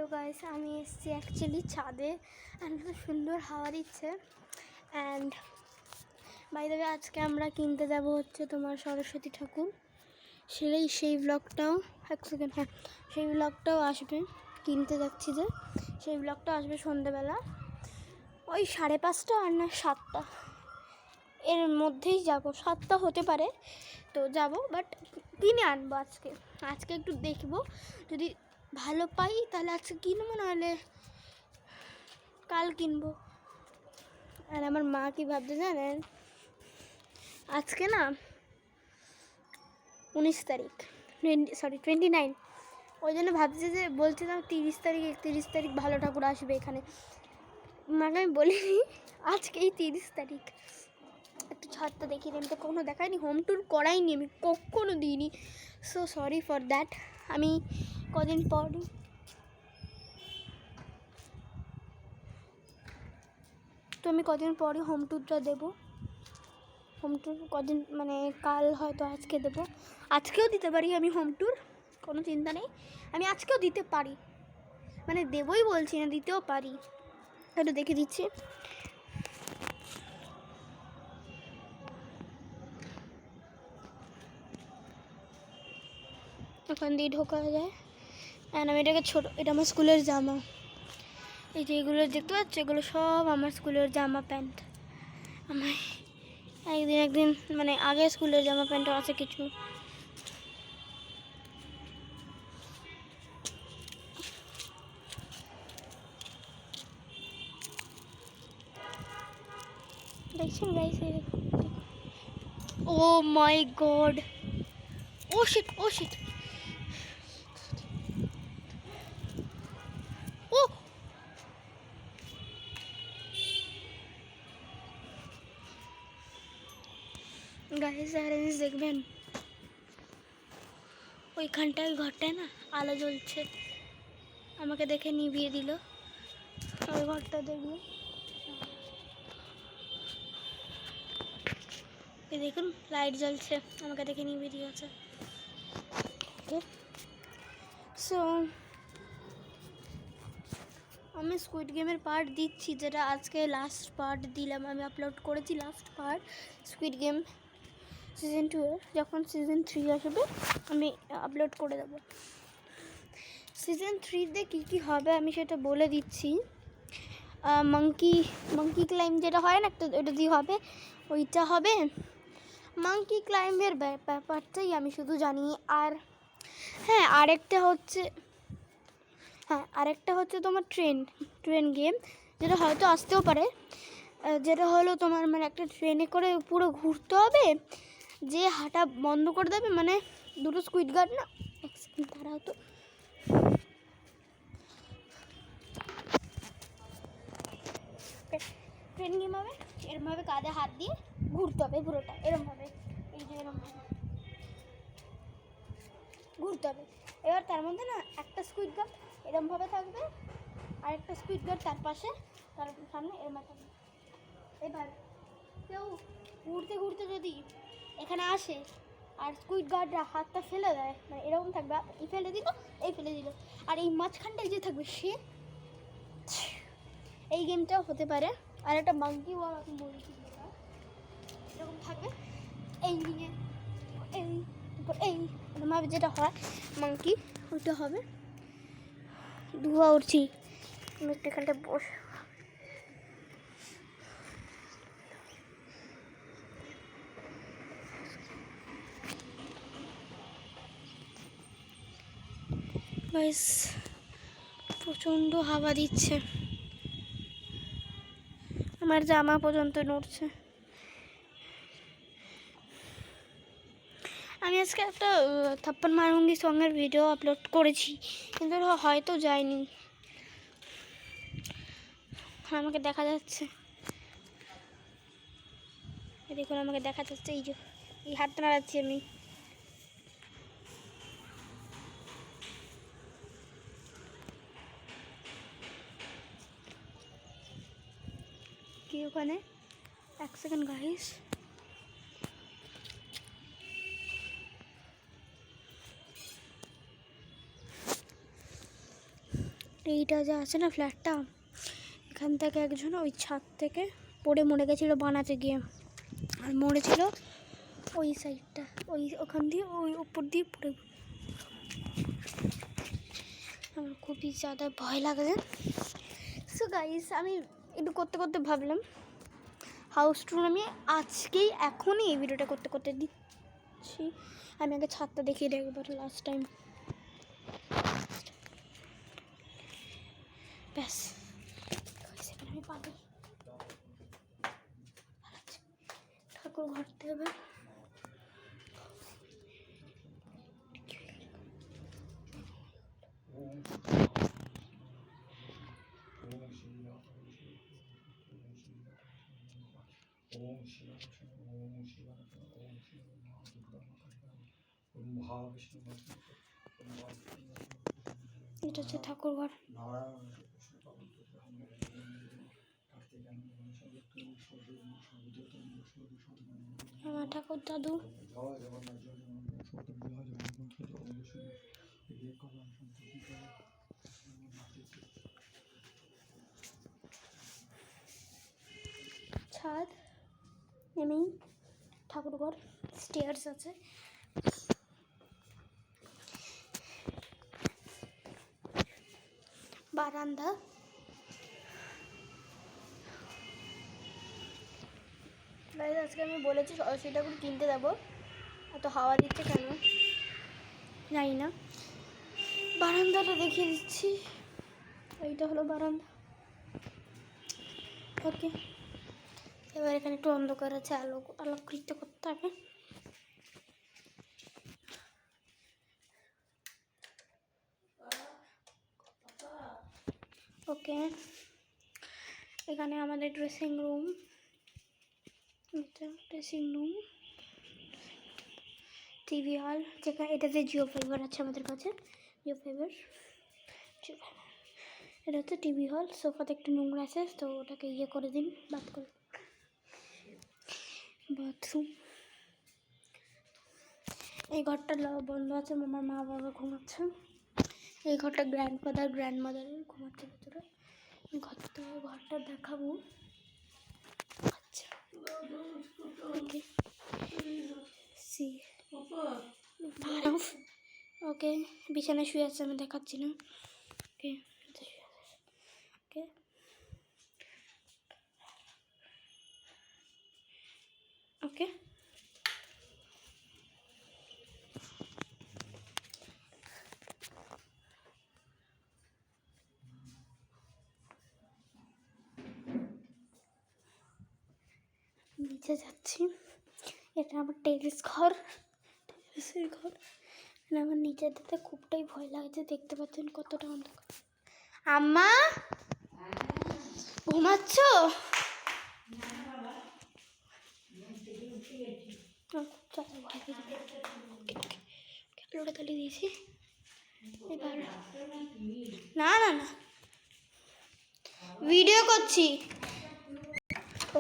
তো গাইস আমি এসেছি অ্যাকচুয়ালি ছাদে অ্যান্ড খুব সুন্দর হাওয়া দিচ্ছে। অ্যান্ড বাই দ্য ওয়ে আজকে আমরা কিনতে যাব হচ্ছে তোমার সরস্বতী ঠাকুর, সেই ব্লগটাও এক সেকেন্ড, হ্যাঁ সেই ব্লগটাও আসবে। কিনতে যাচ্ছি যে সেই ব্লগটাও আসবে সন্ধ্যেবেলা ওই 5:30 আর না 7টা এর মধ্যেই যাব। 7টা হতে পারে, তো যাব, বাট কিনে আনবো আজকে একটু দেখবো, যদি ভালো পাই তাহলে আজকে কিনবো, নাহলে কাল কিনবো। আর আমার মা কি ভাবছে জানেন, আজকে না 19 তারিখ 29, ওই জন্য ভাবছে যে বলছিলাম 30 তারিখ 31 তারিখ ভালো ঠাকুর আসবে এখানে। মাকে আমি বলিনি আজকেই 30 তারিখ। একটু ছাদটা দেখিয়ে দিই, আমি তো কখনো দেখাইনি, হোম ট্যুর করাইনি, আমি কখনো দিইনি, সো সরি ফর দ্যাট। আমি কদিন পরই হোম ট্যুরটা দেবো। হোম ট্যুর কদিন মানে কাল হয়তো আজকে দেবো, আজকেও দিতে পারি আমি হোম ট্যুর, কোনো চিন্তা নেই। আমি আজকেও দিতে পারি, মানে দেবই বলছি না, দিতেও পারি। একটু দেখে দিচ্ছি। ওখান দিয়ে ঢোকা যায়। অ্যান্ড আমি এটাকে এটা আমার স্কুলের জামা, এই যে এগুলো দেখতে পাচ্ছ, এগুলো সব আমার স্কুলের জামা প্যান্ট। আমার একদিন মানে আগে স্কুলের জামা প্যান্টও আছে কিছু। দেখছেন গাইস, ও মাই গড, ও শিট ও গাইস আর দেখবেন ওইখানটায় ঘরটায় না আলো জ্বলছে, আমাকে দেখে নিভিয়ে দিল। ওই ঘরটা দেখবে, এই দেখুন লাইট জ্বলছে, আমাকে দেখে নিভিয়ে দিয়েছে। সো আমি স্কুইড গেমের পার্ট দিচ্ছি, যেটা আজকে লাস্ট পার্ট দিলাম, আমি আপলোড করেছি last part squid game season 2 এর। যখন সিজন 3 আসবে আমি আপলোড করে দেবো। সিজন 3-তে কী হবে আমি সেটা বলে দিচ্ছি। মাঙ্কি ক্লাইম্ব যেটা হয় না, একটা ওটা দিয়ে হবে, ওইটা হবে। মাঙ্কি ক্লাইম্বের ব্যাপারটাই আমি শুধু জানি। আর হ্যাঁ আরেকটা হচ্ছে তোমার ট্রেন গেম, যেটা হয়তো আসতেও পারে, যেটা হলো তোমার মানে একটা ট্রেনে করে পুরো ঘুরতে হবে, যে হাঁটা বন্ধ করে দেবে, মানে দুটো স্কুইড গার্ড না, এক সেকেন্ড তারাও তো, ট্রেন গেম হবে, এরমভাবে কাঁধে হাত দিয়ে ঘুরতে হবে পুরোটা, এরমভাবে, এই যে এরমভাবে ঘুরতে হবে। এবার তার মধ্যে না একটা স্কুইড গার্ড এরমভাবে থাকবে, আর একটা স্কুইড গার্ড তার পাশে, তার সামনে এরমভাবে থাকবে। এবার কেউ ঘুরতে ঘুরতে যদি এখানে আসে আর স্কুইড গার্ডরা হাতটা ফেলে দেয়, মানে এরকম থাকবে, এই ফেলে দিল, আর এই মাঝখানটায় যে থাকবে সে, এই গেমটাও হতে পারে। আর একটা মাঙ্কি ওয়াল এখন বলছি, এরকম থাকবে, এই নিয়ে এইভাবে যেটা হয় মাঙ্কি, ওইটা হবে। ধোয়া উঠছি, আমি একটু এখানটা বস, গাইস প্রচণ্ড হাওয়া দিচ্ছে, আমার জামা পর্যন্ত নড়ছে। আমি আজকে একটা থাপ্পড় মারুঙ্গি সঙ্গের ভিডিও আপলোড করেছি, কিন্তু হয়তো যায়নি, আমাকে দেখা যাচ্ছে, দেখুন আমাকে দেখা যাচ্ছে, এই যে এই হাতটা নাড়াচ্ছি আমি। কি ওখানে এক সেকেন্ড গাইস, এইটা যে আছে না ফ্ল্যাটটা, এখান থেকে একজন ওই ছাদ থেকে পড়ে মরে গেছিলো বানাতে গিয়ে, আর মরেছিল ওই সাইডটা, ওখান দিয়ে ওই উপর দিয়ে পড়ে। আমার খুবই ज़्यादा ভয় লাগে। সো গাইস, আমি একটু করতে করতে ভাবলাম হাউস ট্যুর আমি আজকেই এখনই এই ভিডিওটা করতে করতে দিচ্ছি। আমি আগে ছাদটা দেখিয়ে দেবো লাস্ট টাইম। ব্যাস, আমি পাবো ঠাকুর ঘরতে হবে। এটা হচ্ছে ঠাকুর ঘর। আমার ঠাকুর দাদু। ছাদ নেমেই ঠাকুর ঘর, স্টেয়ার্স আছে। বারান্দা, আজকে আমি বলেছি সরস্বতী ঠাকুর কিনতে যাবো, এত হাওয়া দিচ্ছে কেন জানি না। বারান্দাটা দেখিয়ে দিচ্ছি, এইটা হলো বারান্দা। ওকে, এবার এখানে একটু অন্ধকার আছে, আলোকৃত করতে হবে। ওকে, এখানে আমাদের ড্রেসিং রুম, টিভি হল, যেখানে এটাতে জিও ফাইবার আছে আমাদের কাছে, জিও ফাইবার। এটা হচ্ছে টিভি হল। সোফাতে একটু নোংরা আছে, তো ওটাকে ইয়ে করে দিন, বাথরুম। এই ঘরটা বন্ধ আছে, আমার মা বাবা ঘুমাচ্ছে। এই ঘরটা গ্র্যান্ডমাদারের ঘুমাচ্ছে ভেতরে। ঘরটা দেখাবো। আচ্ছা, ওকে, বিছানায় শুয়ে আছে, আমি দেখাচ্ছি না। ওকে, ওকে, ওকে, নিচে যাচ্ছি। এটা আমার টেরেস ঘর, টেরেসের ঘর। আমার নিচে যেতে খুবটাই ভয় লাগছে, দেখতে পাচ্ছেন কতটা অন্ধকার। আম্মা ঘুমাচ্ছ? তালি দিয়েছি এবার। না না না, ভিডিও করছি।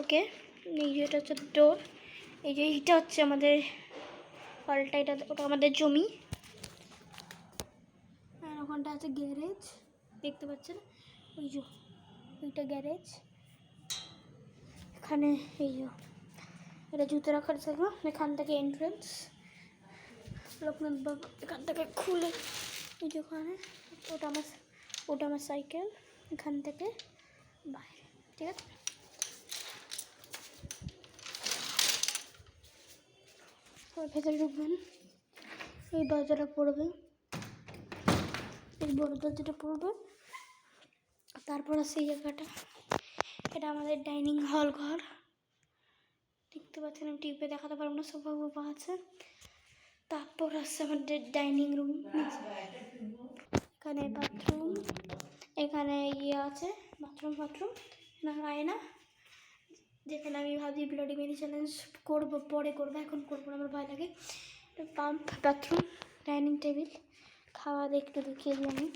ওকে, এই যে এটা হচ্ছে ডোর, এই যে এইটা হচ্ছে আমাদের হলটা, ওটা আমাদের জমি। আর ওখানটা আছে গ্যারেজ, দেখতে পাচ্ছেন ওই যে ওইটা গ্যারেজ। এখানে এই যে এটা জুতো রাখার জায়গা, এখান থেকে এন্ট্রেন্স। লোকনাথ বাবু এখান থেকে খুলে, এই যে ওখানে ওটা আমার সাইকেল, এখান থেকে বাইরে। ঠিক আছে, ভেতরে ঢুকবেন, এই দরজাটা পড়বে, এই বড় দরজাটা পড়বে। তারপর আছে এই জায়গাটা, এটা আমাদের ডাইনিং হল ঘর। দেখতে পাচ্ছেন, আমি টিভিতে দেখাতে পারবো না, সোফা ফোফা আছে। তারপর আছে আমাদের ডাইনিং রুম, এখানে বাথরুম, এখানে ইয়ে আছে বাথরুম না আয়না, যেখানে আমি ভাবছি ব্লাডি মেরি চ্যালেঞ্জ করবো, পরে করবো, এখন করবো না, আমার ভয় লাগে। পাম্প, বাথরুম, ডাইনিং টেবিল, খাওয়া একটু দেখিয়ে দিই আমি।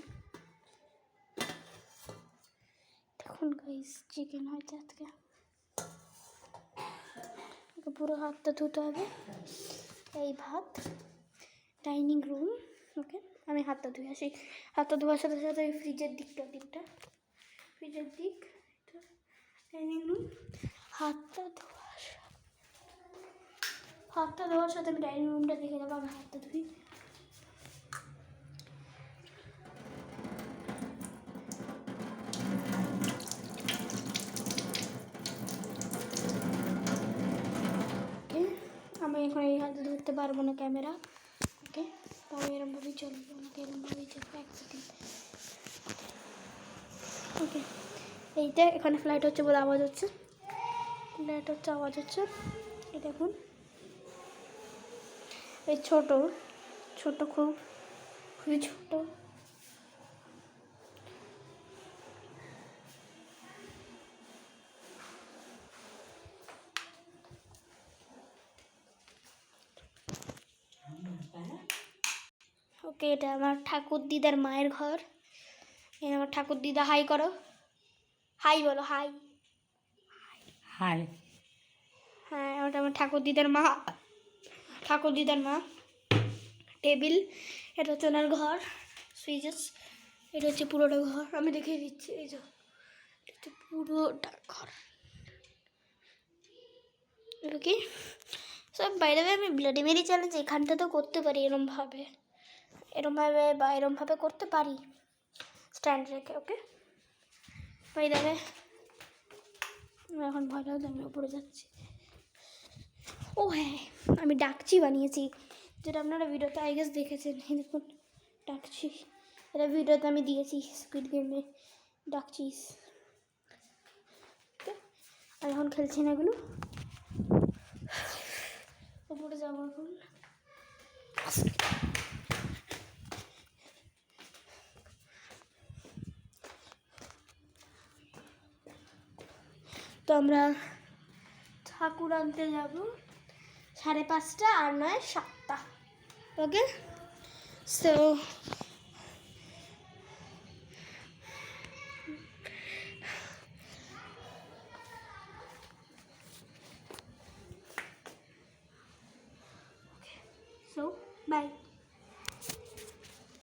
দেখুন গাইস, চিকেন হয়েছে আজকে, পুরো হাতটা ধুতে হবে। এই ভাত, ডাইনিং রুম। ওকে, আমি হাতটা ধুয়ে আসি। হাতটা ধোয়ার সাথে সাথে ওই ফ্রিজের দিকটা ফ্রিজের দিক ডাইনিং রুম, হাতটা ধোয়ার সাথে আমি ডাইনিং রুমটা দেখে যাবো। আমি হাতটা ধুই। আমি এখন এই হাতে ধরতে পারবো না ক্যামেরা, ওকে? তো আমি এরমভাবেই চলবো, আমাকে এরমভাবেই চলবো। 1 সেকেন্ড, ওকে? এইটা এখানে ফ্লাইট হচ্ছে বলে আওয়াজ হচ্ছে, এই দেখুন, এই ছোট খুবই ছোট। ওকে, এটা আমার ঠাকুর দিদার মায়ের ঘর। এই আমার ঠাকুর দিদা, হাই করো, হাই বলো, হাই। হাই। হ্যাঁ, ওটা আমার ঠাকুর দিদার মা। টেবিল, এটা হচ্ছে ওনার ঘর, সুইচেস, এটা হচ্ছে পুরোটা ঘর। আমি দেখিয়ে দিচ্ছি, এই যে এটা হচ্ছে পুরোটা ঘর। এটা কি সব বাইরে আমি ব্লাডি মেরি চ্যালেঞ্জ এখানটা তো করতে পারি, এরমভাবে বা এরমভাবে করতে পারি স্ট্যান্ড রেখে, ওকে? বাইরে এখন ভয় লাগছে, আমি উপরে যাচ্ছি। ও হ্যাঁ, আমি ডাকচি বানিয়েছি, যেটা আপনারা ভিডিওতে আই গেস দেখেছেন। দেখুন, ডাকচি, এটা ভিডিওতে আমি দিয়েছি স্কুইড গেমে, ডাকচিস। ওকে, আর এখন খেলছি না এগুলো, উপরে যাবো এখন। তো আমরা ঠাকুর আনতে যাবো 5:30 আর নয় 7টা, ওকে? So bye.